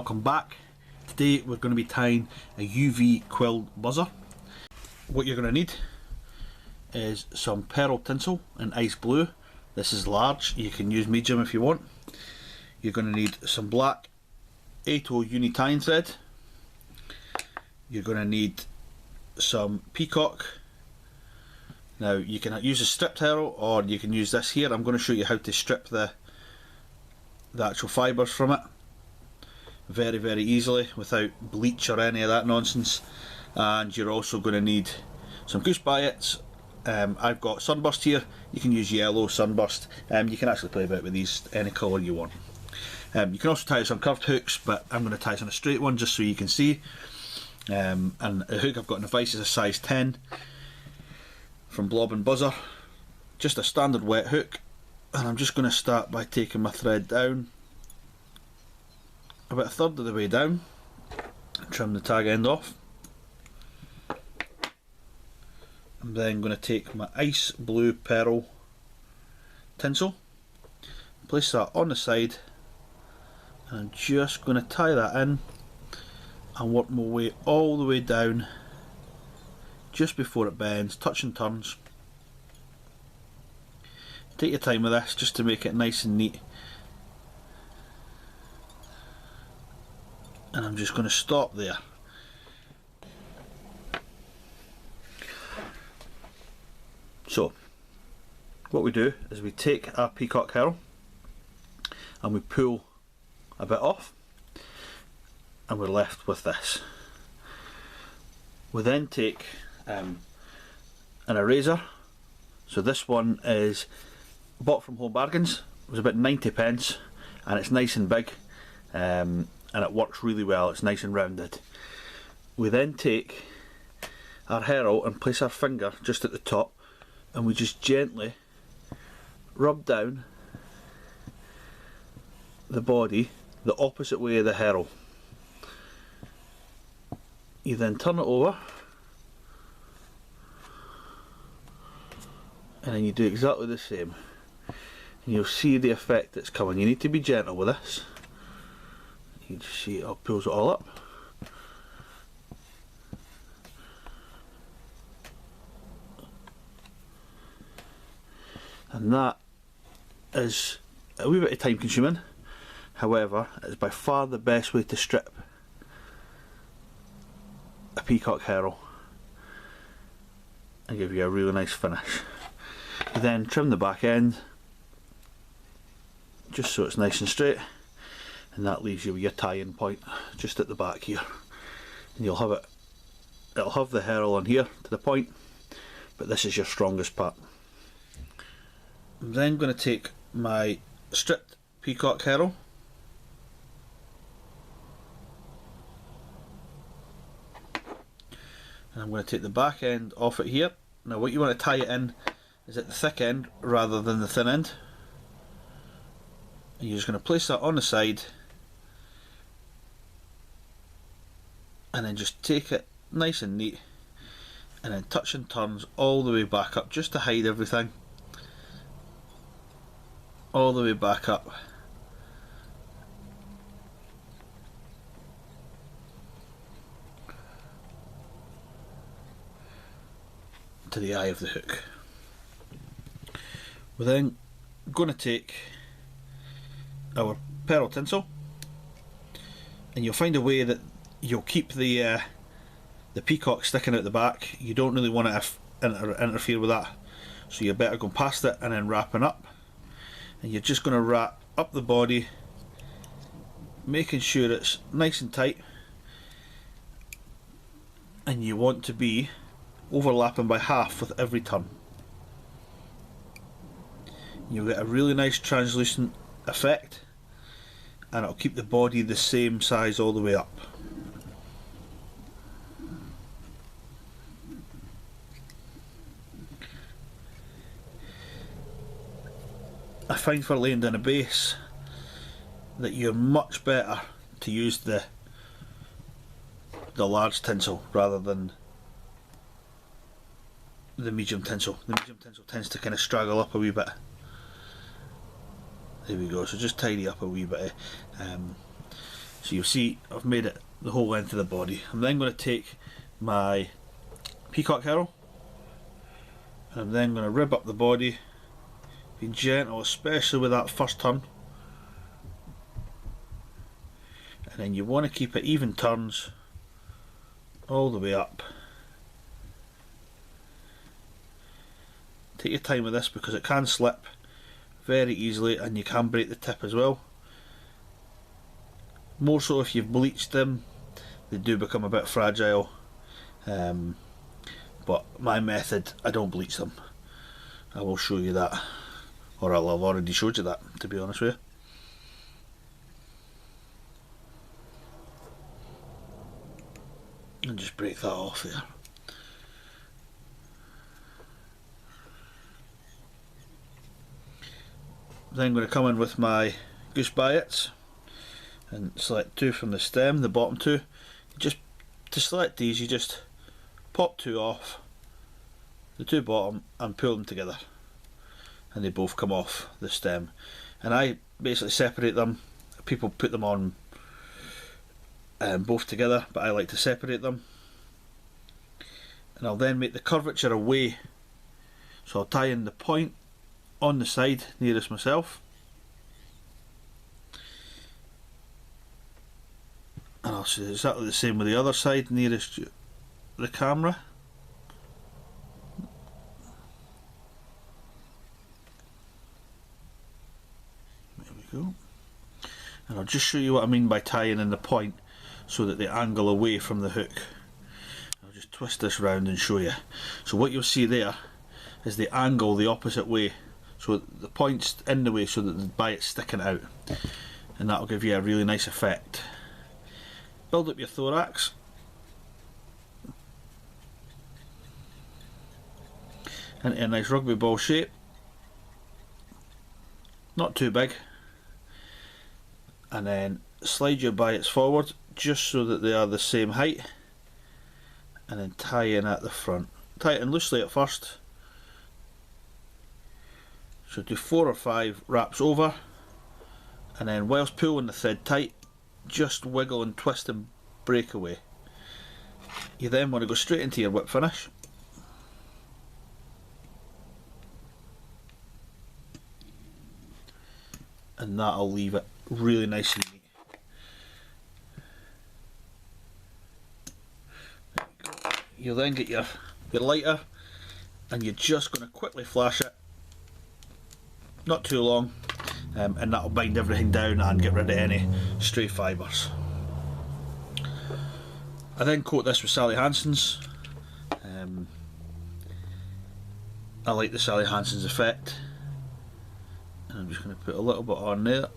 welcome back. Today we're going to be tying a UV Quill Buzzer. What you're going to need is some Herl tinsel in ice blue. This is large, you can use medium if you want. You're going to need some black 8/0 uni tying thread. You're going to need some Peacock. Now you can use a stripped Herl or you can use this here. I'm going to show you how to strip the actual fibres from it very easily without bleach or any of that nonsense. And you're also going to need some Goose Biots. I've got Sunburst here. You can use yellow, Sunburst. You can actually play about with these any colour you want. You can also tie this on curved hooks, but I'm going to tie this on a straight one just so you can see. And the hook I've got in the vise is a size 10 from Blob and Buzzer. Just a standard wet hook. And I'm just going to start by taking my thread down about a third of the way down, trim the tag end off. I'm then going to take my ice blue Herl tinsel, place that on the side, and I'm just going to tie that in and work my way all the way down just before it bends, touch and turns. Take your time with this just to make it nice and neat. And I'm just going to stop there. So what we do is we take our Peacock Herl and we pull a bit off and we're left with this. We then take an eraser. So this one is bought from Home Bargains. It was about 90 pence and it's nice and big. And it works really well, it's nice and rounded. We then take our Herl and place our finger just at the top and we just gently rub down the body the opposite way of the Herl. You then turn it over and then you do exactly the same and you'll see the effect that's coming. You need to be gentle with this. You can just see it pulls it all up. And that is a wee bit time consuming, however it's by far the best way to strip a Peacock Herl and give you a really nice finish. You then trim the back end just so it's nice and straight, and that leaves you with your tie-in point just at the back here, and you'll have it'll have the Herl on here to the point, but this is your strongest part. I'm then going to take my stripped Peacock Herl and I'm going to take the back end off it here. Now what you want to tie it in is at the thick end rather than the thin end, and you're just going to place that on the side and then just take it nice and neat and then touch and turns all the way back up just to hide everything, all the way back up to the eye of the hook. We're then going to take our Herl tinsel and you'll find a way that you'll keep the Peacock sticking out the back. You don't really want to interfere with that, so you're better going past it and then wrapping up. And you're just going to wrap up the body, making sure it's nice and tight, and you want to be overlapping by half with every turn. You'll get a really nice translucent effect and it'll keep the body the same size all the way up. I find for laying down a base that you're much better to use the large tinsel rather than the medium tinsel. The medium tinsel tends to kind of straggle up a wee bit. There we go, so just tidy up a wee bit. So you'll see I've made it the whole length of the body. I'm then going to take my Peacock Herl, and I'm then going to rib up the body, be gentle, especially with that first turn, and then you want to keep it even turns all the way up. Take your time with this because it can slip very easily and you can break the tip as well. More so if you've bleached them, they do become a bit fragile. But my method, I don't bleach them. I will show you that, or I'll have already showed you that, to be honest with you. And just break that off there. Then I'm going to come in with my Goose Biots and select 2 from the stem, the bottom 2. Just to select these, you just pop 2 off, the 2 bottom, and pull them together, and they both come off the stem. And I basically separate them. People put them on both together, but I like to separate them. And I'll then make the curvature away, so I'll tie in the point on the side nearest myself, and I'll do exactly the same with the other side nearest the camera. There we go. And I'll just show you what I mean by tying in the point so that they angle away from the hook. I'll just twist this round and show you. So what you'll see there is they angle the opposite way, so the point's in the way so that the biot's sticking out, and that'll give you a really nice effect. Build up your thorax, into a nice rugby ball shape, not too big, and then slide your biots forward just so that they are the same height, and then tie in at the front. Tie it in loosely at first. So do 4 or 5 wraps over, and then whilst pulling the thread tight, just wiggle and twist and break away. You then want to go straight into your whip finish. And that'll leave it really nice and neat. There you go. You'll then get your lighter, and you're just going to quickly flash it. Not too long, and that'll bind everything down and get rid of any stray fibres. I then coat this with Sally Hansen's. I like the Sally Hansen's effect, and I'm just going to put a little bit on there.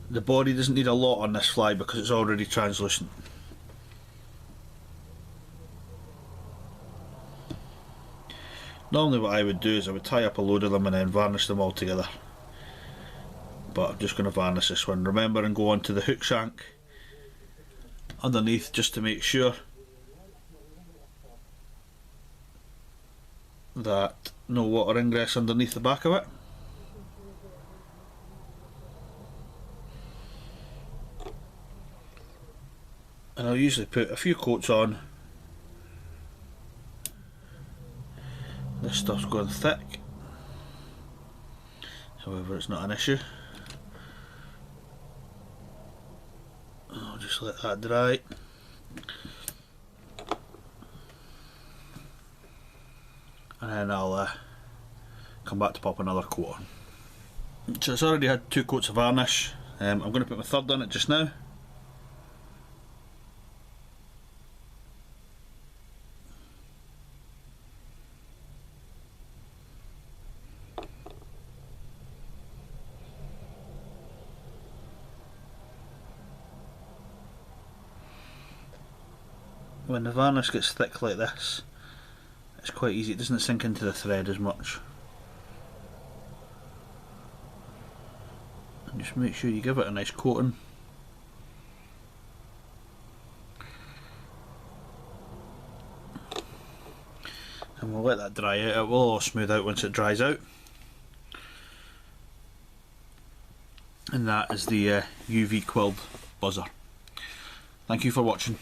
The body doesn't need a lot on this fly because it's already translucent. Normally what I would do is I would tie up a load of them and then varnish them all together, but I'm just going to varnish this one. Remember, and go on to the hook shank underneath just to make sure that no water ingress underneath the back of it. And I'll usually put a few coats on. This stuff's going thick, however it's not an issue. I'll just let that dry. And then I'll come back to pop another coat on. So it's already had 2 coats of varnish. I'm going to put my third on it just now. When the varnish gets thick like this, it's quite easy, it doesn't sink into the thread as much. And just make sure you give it a nice coating. And we'll let that dry out. It will all smooth out once it dries out. And that is the UV Quill Buzzer. Thank you for watching.